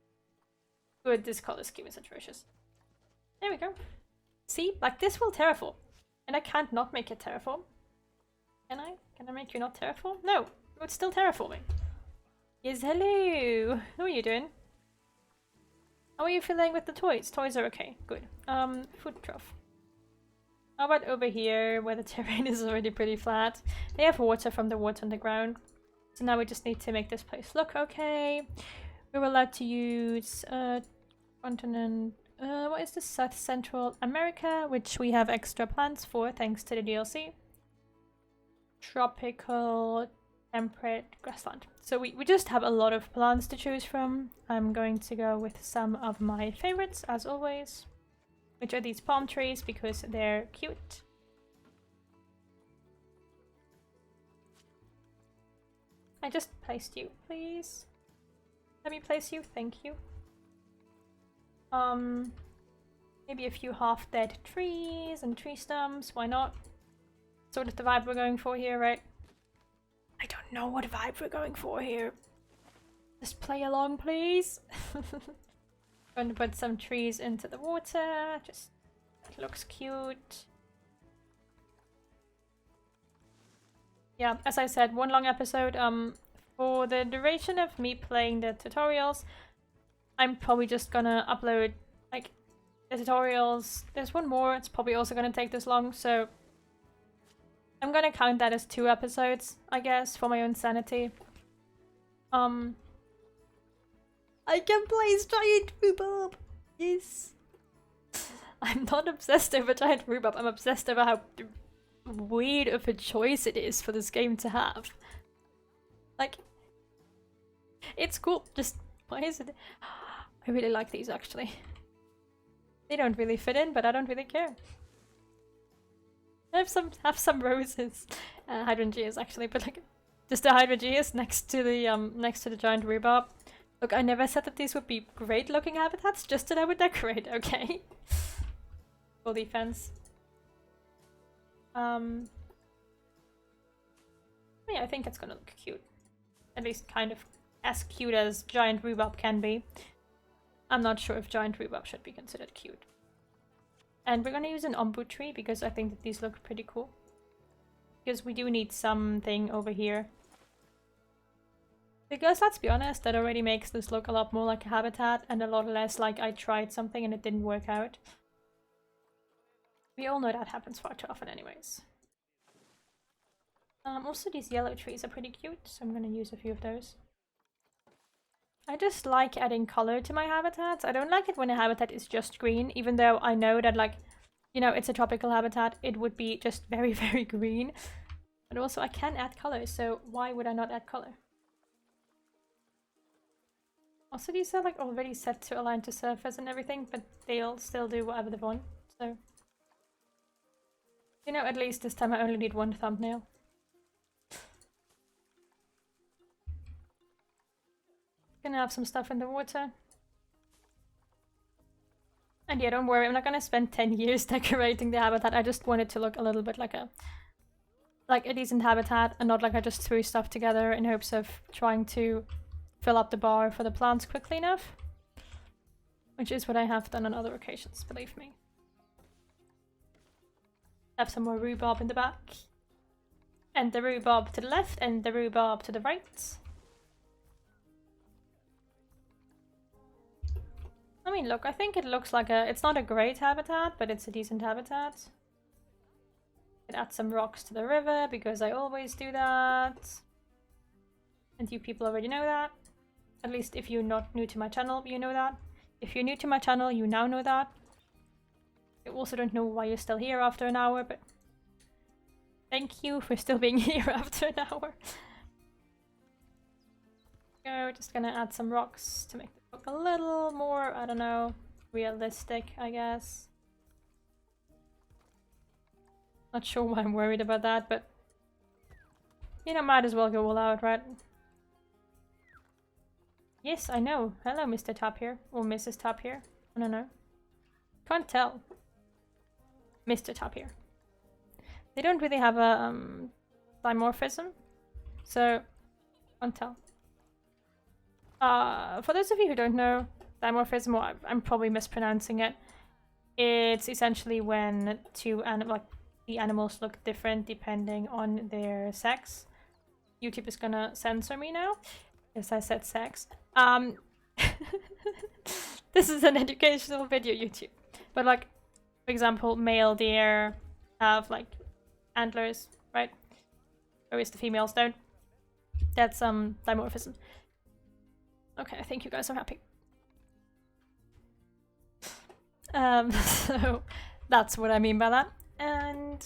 Good, this color scheme is atrocious. There we go. See, like this will terraform. And I can't not make it terraform. Can I? Can I make you not terraform? No, it's still terraforming. Yes, hello! How are you doing? How are you feeling with the toys? Toys are okay. Good. Food trough. How about over here, where the terrain is already pretty flat? They have water from the water on the ground. So now we just need to make this place look okay. We were allowed to use continent. What is this? South Central America, which we have extra plants for thanks to the DLC. Tropical temperate grassland. So we just have a lot of plants to choose from. I'm going to go with some of my favorites, as always, which are these palm trees because they're cute. I just placed you, please. Let me place you, thank you. Maybe a few half-dead trees and tree stumps, why not? Sort of the vibe we're going for here, right? I don't know what vibe we're going for here. Just play along, please. Going to put some trees into the water, just, it looks cute. Yeah, as I said, one long episode. For the duration of me playing the tutorials, I'm probably just gonna upload, like, the tutorials. There's one more, it's probably also gonna take this long, so I'm gonna count that as 2 episodes, I guess, for my own sanity. I can play giant rhubarb! Yes! I'm not obsessed over giant rhubarb, I'm obsessed over how weird of a choice it is for this game to have. Like, it's cool, just why is it? I really like these actually. They don't really fit in, but I don't really care. I have some roses, hydrangeas actually, but like just the hydrangeas next to the giant rhubarb. Look, I never said that these would be great looking habitats, just that I would decorate, okay? Full defense. Yeah, I think it's gonna look cute. At least kind of as cute as giant rhubarb can be. I'm not sure if giant rhubarb should be considered cute. And we're gonna use an ombu tree because I think that these look pretty cool. Because we do need something over here. Because let's be honest, that already makes this look a lot more like a habitat and a lot less like I tried something and it didn't work out. We all know that happens far too often anyways. Also these yellow trees are pretty cute, so I'm gonna use a few of those. I just like adding color to my habitats. I don't like it when a habitat is just green, even though I know that, like, you know, it's a tropical habitat, it would be just very, very green. But also I can add color, so why would I not add color? Also these are like already set to align to surface and everything, but they'll still do whatever they want, so... You know, at least this time I only need 1 thumbnail. Gonna have some stuff in the water. And yeah, don't worry, I'm not gonna spend 10 years decorating the habitat. I just want it to look a little bit like a decent habitat and not like I just threw stuff together in hopes of trying to fill up the bar for the plants quickly enough. Which is what I have done on other occasions, believe me. Have some more rhubarb in the back. And the rhubarb to the left and the rhubarb to the right. I mean, look, I think it looks like it's not a great habitat, but it's a decent habitat. Could add some rocks to the river, because I always do that. And you people already know that. At least if you're not new to my channel, you know that. If you're new to my channel, you now know that. I also don't know why you're still here after an hour, but... Thank you for still being here after an hour. So we're just gonna add some rocks to make look a little more, I don't know, realistic, I guess. Not sure why I'm worried about that, but you know, might as well go all out, right? Yes, I know. Hello, Mr. Top here. Or Mrs. Top here. I don't know. Can't tell. Mr. Top here. They don't really have a dimorphism, so can't tell. For those of you who don't know, dimorphism, or I'm probably mispronouncing it, it's essentially when the animals look different depending on their sex. YouTube is gonna censor me now, because I said sex. This is an educational video, YouTube. But like, for example, male deer have like antlers, right? Whereas the females don't. That's dimorphism. Okay, I think you guys are happy. So that's what I mean by that. And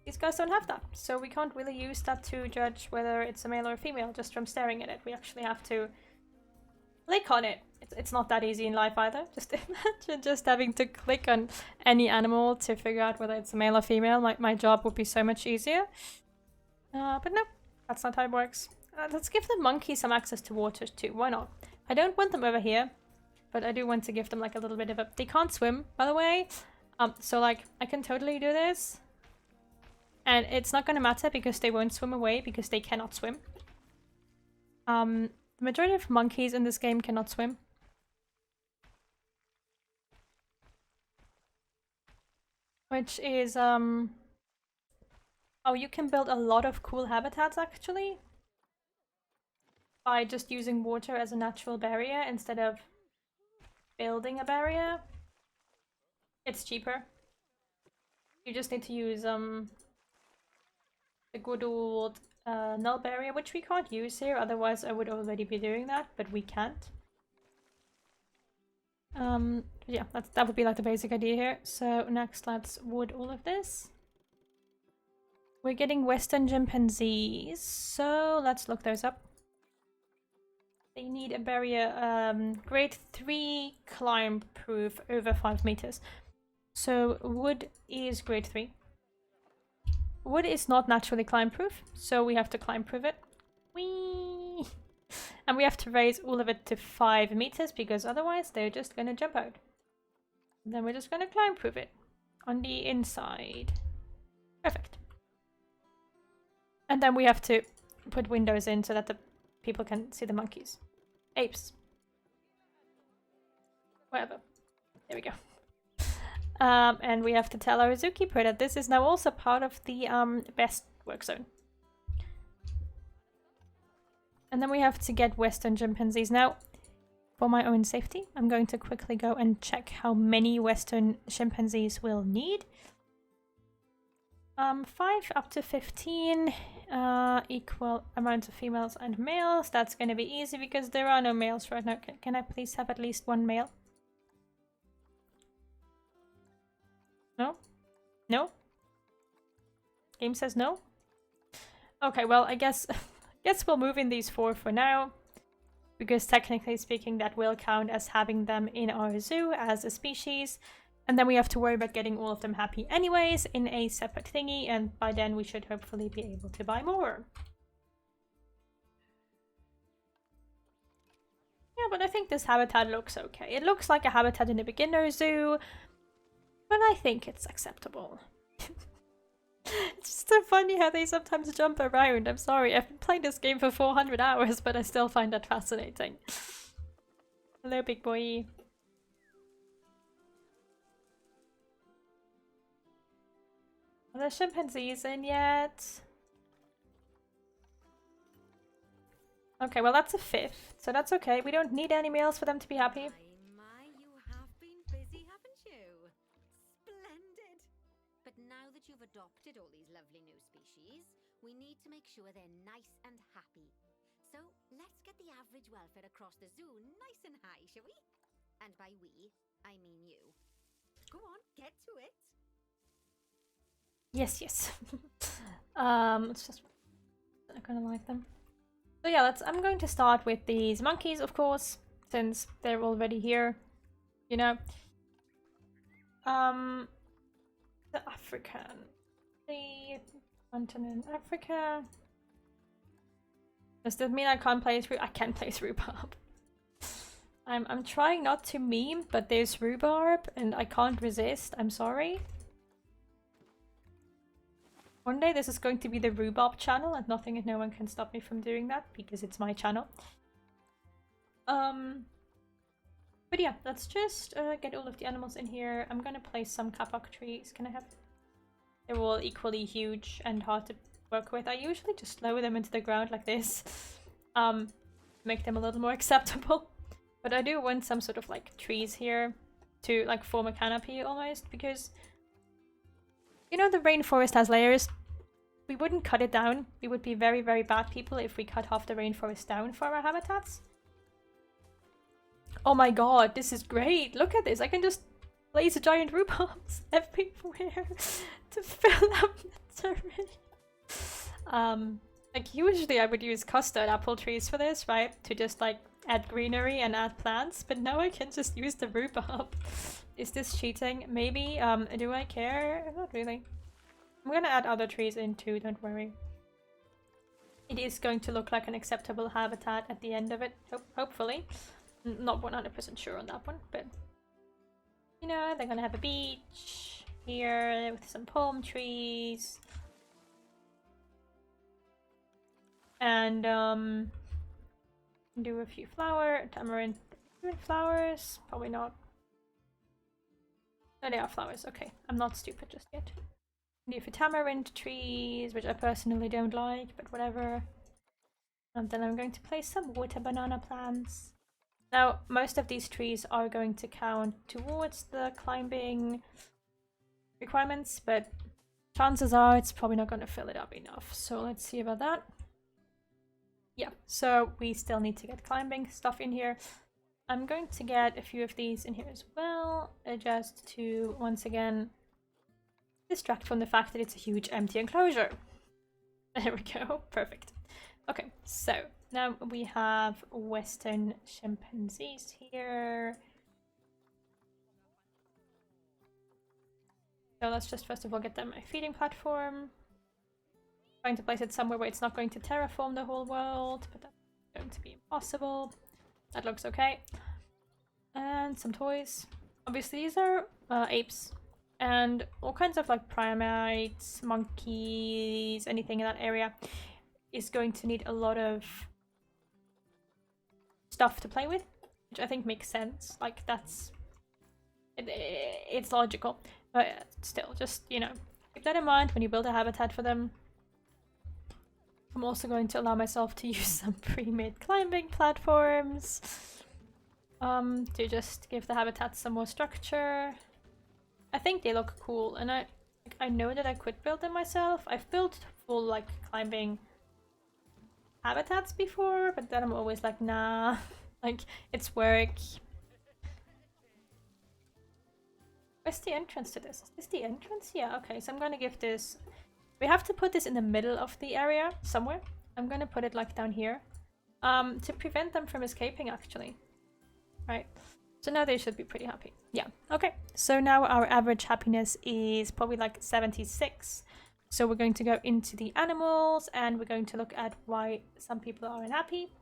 these guys don't have that, so we can't really use that to judge whether it's a male or a female just from staring at it. We actually have to click on it. It's not that easy in life either. Just imagine just having to click on any animal to figure out whether it's a male or female. My job would be so much easier. But no, that's not how it works. Let's give the monkeys some access to water too. Why not? I don't want them over here, but I do want to give them like a little bit of a... They can't swim, by the way. So like, I can totally do this. And it's not going to matter because they won't swim away because they cannot swim. The majority of monkeys in this game cannot swim. Which is, oh, you can build a lot of cool habitats actually. By just using water as a natural barrier instead of building a barrier. It's cheaper. You just need to use, the good old null barrier, which we can't use here, otherwise I would already be doing that, but we can't. Yeah, that would be like the basic idea here. So next let's wood all of this. We're getting Western chimpanzees, so let's look those up. They need a barrier, grade 3 climb proof over 5 meters. So wood is grade 3. Wood is not naturally climb proof, so we have to climb proof it. Whee! And we have to raise all of it to 5 meters because otherwise they're just gonna jump out. And then we're just gonna climb proof it on the inside. Perfect. And then we have to put windows in so that the people can see the monkeys. Apes. Whatever. There we go. And we have to tell our zookeeper that this is now also part of the best work zone. And then we have to get Western chimpanzees. Now, for my own safety, I'm going to quickly go and check how many Western chimpanzees we'll need. 5 up to 15, equal amount of females and males. That's going to be easy because there are no males right now. Can I please have at least one male? No? No? Game says no? Okay, well, I guess we'll move in these 4 for now. Because technically speaking, that will count as having them in our zoo as a species. And then we have to worry about getting all of them happy anyways in a separate thingy. And by then we should hopefully be able to buy more. Yeah, but I think this habitat looks okay. It looks like a habitat in a beginner zoo. But I think it's acceptable. It's just so funny how they sometimes jump around. I'm sorry, I've been playing this game for 400 hours, but I still find that fascinating. Hello, big boy. Are there chimpanzees in yet? Okay, well that's a 5th, so that's okay. We don't need any males for them to be happy. Adopted all these lovely new species, we need to make sure they're nice and happy. So let's get the average welfare across the zoo nice and high, shall we? And by we, I mean you. Go on, get to it. Yes, yes. It's just I'm gonna like them. So yeah, I'm going to start with these monkeys, of course, since they're already here. You know. The African. The continent Africa. Does that mean I can't play through? I can play through rhubarb. I'm trying not to meme, but there's rhubarb and I can't resist. I'm sorry. One day this is going to be the rhubarb channel and nothing and no one can stop me from doing that because it's my channel. But yeah, let's just get all of the animals in here. I'm gonna place some kapok trees. Can I have... They're all equally huge and hard to work with. I usually just lower them into the ground like this. Make them a little more acceptable. But I do want some sort of like trees here to like form a canopy almost, because you know the rainforest has layers. We wouldn't cut it down. We would be very, very bad people if we cut half the rainforest down for our habitats. Oh my god, this is great! Look at this! I can just place giant rhubards everywhere to fill up the terrain. Like usually I would use custard apple trees for this, right? To just like add greenery and add plants, but now I can just use the rhubarb. Is this cheating? Maybe. Do I care? Not really. I'm gonna add other trees in too, don't worry. It is going to look like an acceptable habitat at the end of it, hopefully. Not 100% sure on that one, but you know, they're gonna have a beach here with some palm trees. And do a few tamarind flowers, probably not. No, they are flowers, okay. I'm not stupid just yet. Do for tamarind trees, which I personally don't like, but whatever. And then I'm going to place some water banana plants. Now, most of these trees are going to count towards the climbing requirements, but chances are it's probably not going to fill it up enough. So let's see about that. Yeah, so we still need to get climbing stuff in here. I'm going to get a few of these in here as well, just to, once again, distract from the fact that it's a huge empty enclosure. There we go, perfect. Okay, so now we have Western chimpanzees here. So let's just first of all get them a feeding platform. Trying to place it somewhere where it's not going to terraform the whole world, but that's going to be impossible. That looks okay. And some toys. Obviously these are apes. And all kinds of like primates, monkeys, anything in that area is going to need a lot of stuff to play with, which I think makes sense. Like it's logical, but still, just, you know, keep that in mind when you build a habitat for them. I'm also going to allow myself to use some pre-made climbing platforms to just give the habitat some more structure. I think they look cool, and I know that I could build them myself. I've built full like climbing habitats before, but then I'm always like, nah, like it's work. Where's the entrance to this? Is this the entrance? Yeah, okay, so I'm gonna give this... We have to put this in the middle of the area somewhere. I'm gonna put it like down here to prevent them from escaping, actually. Right. So now they should be pretty happy. Yeah, okay. So now our average happiness is probably like 76. So we're going to go into the animals and we're going to look at why some people are unhappy.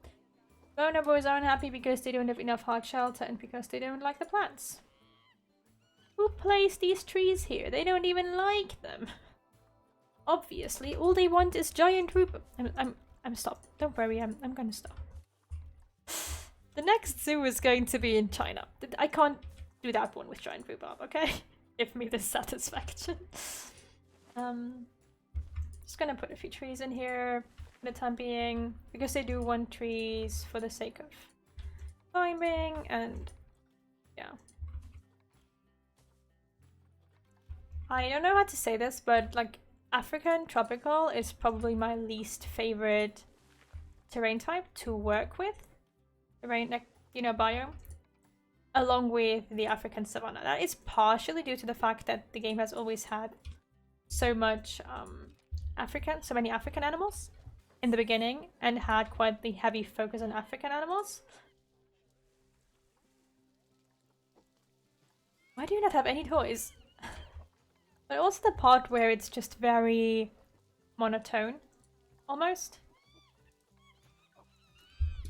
Bonobos are unhappy because they don't have enough hard shelter and because they don't like the plants. Who placed these trees here? They don't even like them. Obviously, all they want is giant rhubarb. I'm stopped. Don't worry, I'm gonna stop. The next zoo is going to be in China. I can't do that one with giant rhubarb, okay? Give me this satisfaction. Just gonna put a few trees in here for the time being, because they do want trees for the sake of climbing, and yeah. I don't know how to say this, but like African tropical is probably my least favorite terrain type to work with. Terrain, like, you know, biome. Along with the African savanna. That is partially due to the fact that the game has always had so much so many African animals in the beginning, and had quite the heavy focus on African animals. Why do you not have any toys? But also the part where it's just very monotone, almost.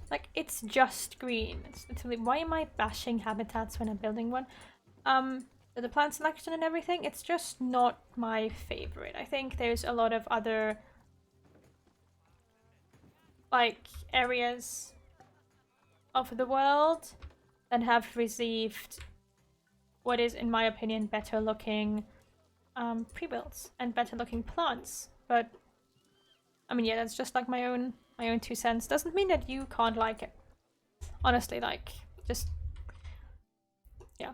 Like, it's just green. It's literally, why am I bashing habitats when I'm building one? The plant selection and everything, it's just not my favorite. I think there's a lot of other, like, areas of the world that have received what is, in my opinion, better looking pre-builds and better looking plants. But I mean, yeah, that's just like my own 2 cents. Doesn't mean that you can't like it. Honestly, like, Just, yeah.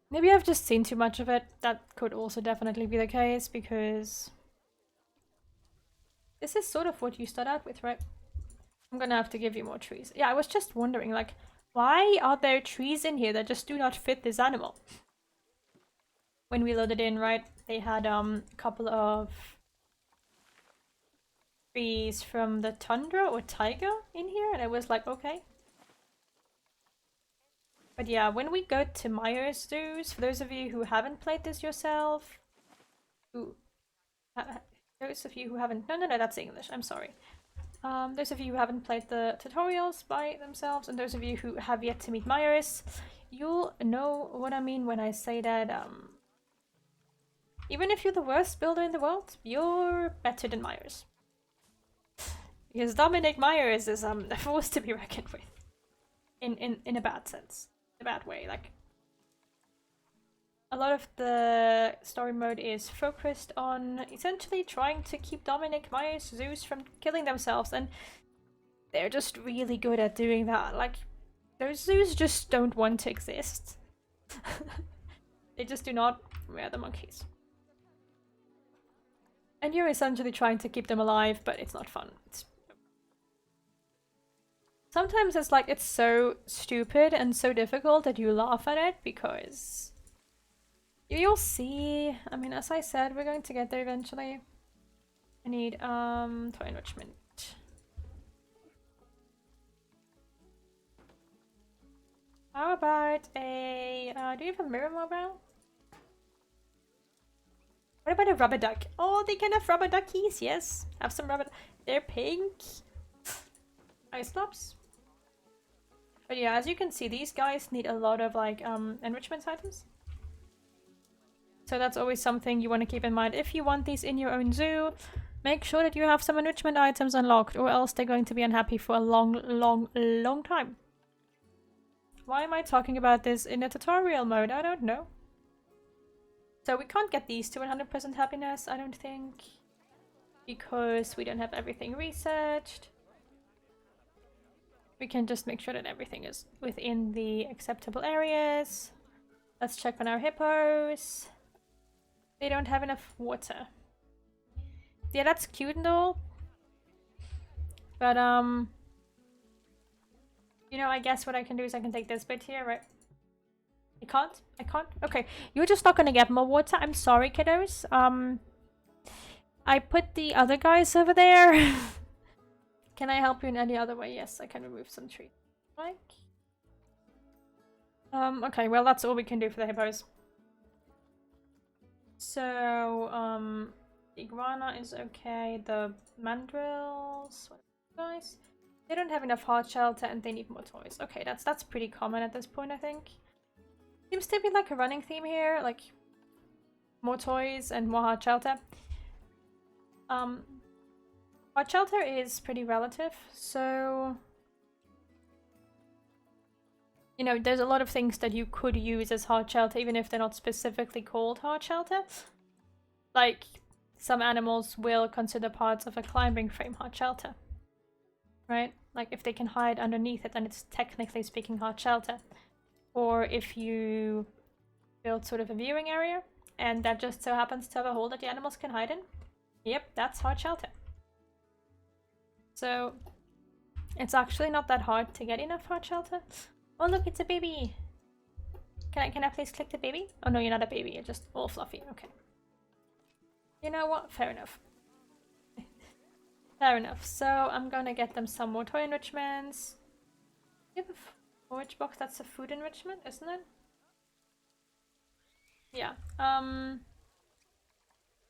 Maybe I've just seen too much of it. That could also definitely be the case, because this is sort of what you start out with, right? I'm gonna have to give you more trees. Yeah, I was just wondering, like, why are there trees in here that just do not fit this animal? When we loaded in, right, they had a couple of trees from the tundra or taiga in here, and I was like, okay. But yeah, when we go to Myers zoos, for those of you who haven't played this yourself, those of you who haven't, no, that's English, I'm sorry. Those of you who haven't played the tutorials by themselves, and those of you who have yet to meet Myers, you'll know what I mean when I say that, even if you're the worst builder in the world, you're better than Myers. Because Dominic Myers is a force to be reckoned with. In a bad sense. In a bad way. Like, a lot of the story mode is focused on essentially trying to keep Dominic Myers' zoos from killing themselves, and they're just really good at doing that. Like, those zoos just don't want to exist. They just do not. Where are the monkeys? And you're essentially trying to keep them alive, but it's not fun. Sometimes it's like, it's so stupid and so difficult that you laugh at it, because you'll see. I mean, as I said, we're going to get there eventually. I need toy enrichment. How about a do you have a mirror mobile? What about a rubber duck? Oh, they can have rubber duckies, yes. Have some rubber. They're pink. Ice lobs. But yeah, as you can see, these guys need a lot of like enrichment items. So that's always something you want to keep in mind. If you want these in your own zoo, make sure that you have some enrichment items unlocked, or else they're going to be unhappy for a long time. Why am I talking about this in a tutorial mode? I don't know. So we can't get these to 100% happiness, I don't think, because we don't have everything researched. We can just make sure that everything is within the acceptable areas. Let's check on our hippos. They don't have enough water. Yeah, that's cute and all. But, you know, I guess what I can do is I can take this bit here, right? I can't? I can't? Okay, you're just not gonna get more water. I'm sorry, kiddos. I put the other guys over there. Can I help you in any other way? Yes, I can remove some trees. Like... okay, well, that's all we can do for the hippos. So, the iguana is okay. The mandrills... What guys? They don't have enough hard shelter and they need more toys. Okay, that's pretty common at this point, I think. Seems to be like a running theme here, like more toys and more hard shelter. Hard shelter is pretty relative, so you know, there's a lot of things that you could use as hard shelter, even if they're not specifically called hard shelter. Like, some animals will consider parts of a climbing frame hard shelter, right? Like, if they can hide underneath it, then it's technically speaking hard shelter. Or if you build sort of a viewing area, and that just so happens to have a hole that the animals can hide in. Yep, that's hard shelter. So, it's actually not that hard to get enough hard shelter. Oh look, it's a baby! Can I please click the baby? Oh no, you're not a baby, you're just all fluffy, okay. You know what? Fair enough. Fair enough. So, I'm gonna get them some more toy enrichments. You have a storage box, that's a food enrichment, isn't it? Yeah.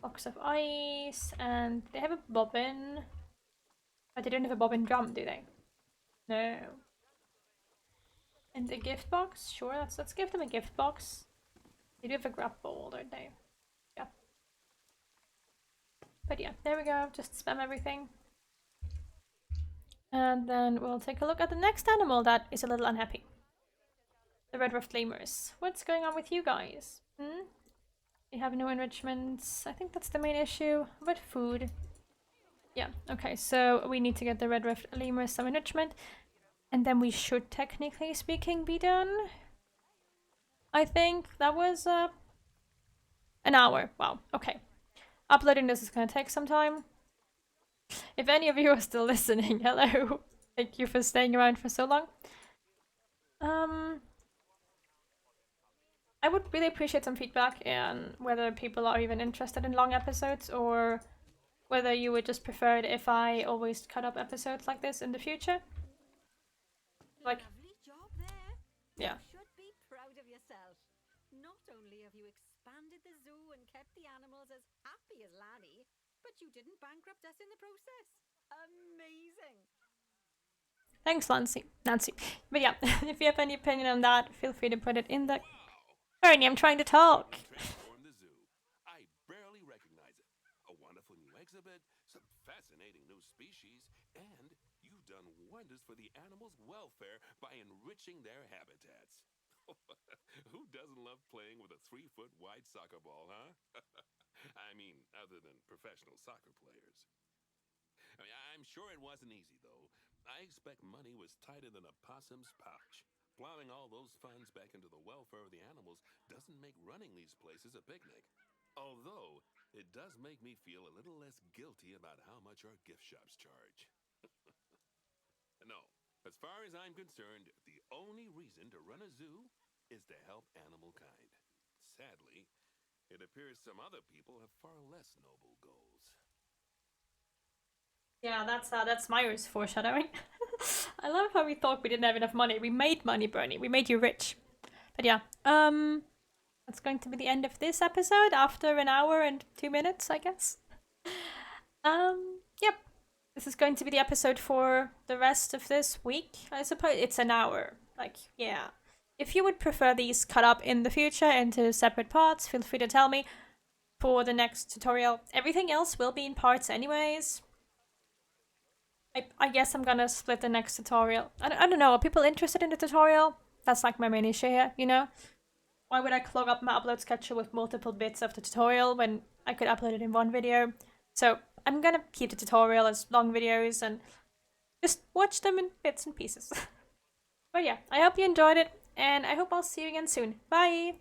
Box of ice, and they have a bobbin. But they don't have a bobbin drum, do they? No. And a gift box? Sure, let's give them a gift box. They do have a grab bowl, don't they? Yeah. But yeah, there we go. Just spam everything. And then we'll take a look at the next animal that is a little unhappy. The red-ruffed lemurs. What's going on with you guys? Hmm? You have no enrichments. I think that's the main issue. But food. Yeah, okay, so we need to get the red-ruffed lemurs some enrichment. And then we should, technically speaking, be done. I think that was an hour. Wow, okay. Uploading this is gonna take some time. If any of you are still listening, hello. Thank you for staying around for so long. I would really appreciate some feedback and whether people are even interested in long episodes or whether you would just prefer it if I always cut up episodes like this in the future. Like, lovely job there. yeah. You should be proud of yourself. Not only have you expanded the zoo and kept the animals as happy as Lanny, but you didn't bankrupt us in the process. Amazing. Thanks, Nancy. But yeah, if you have any opinion on that, feel free to put it in the... Ernie, I'm trying to talk. Transform the zoo. I barely recognize it. A wonderful new exhibit, some fascinating new species, and you've done wonders for the animals' welfare by enriching their habitats. Who doesn't love playing with a 3-foot wide soccer ball, huh? I mean, other than professional soccer players. I'm sure it wasn't easy, though. I expect money was tighter than a possum's pouch. Plowing all those funds back into the welfare of the animals doesn't make running these places a picnic. Although, it does make me feel a little less guilty about how much our gift shops charge. No, as far as I'm concerned, the only reason to run a zoo is to help animal kind. Sadly, it appears some other people have far less noble goals. Yeah, that's Myra's foreshadowing. I love how we thought we didn't have enough money. We made money, Bernie. We made you rich. But yeah, that's going to be the end of this episode after an hour and 2 minutes, I guess. Yep. This is going to be the episode for the rest of this week. I suppose it's an hour. Like, yeah. If you would prefer these cut up in the future into separate parts, feel free to tell me for the next tutorial. Everything else will be in parts anyways. I guess I'm gonna split the next tutorial. I don't know, are people interested in the tutorial? That's like my main issue here, you know? Why would I clog up my upload schedule with multiple bits of the tutorial when I could upload it in one video? So I'm gonna keep the tutorial as long videos and just watch them in bits and pieces. But yeah, I hope you enjoyed it, and I hope I'll see you again soon. Bye!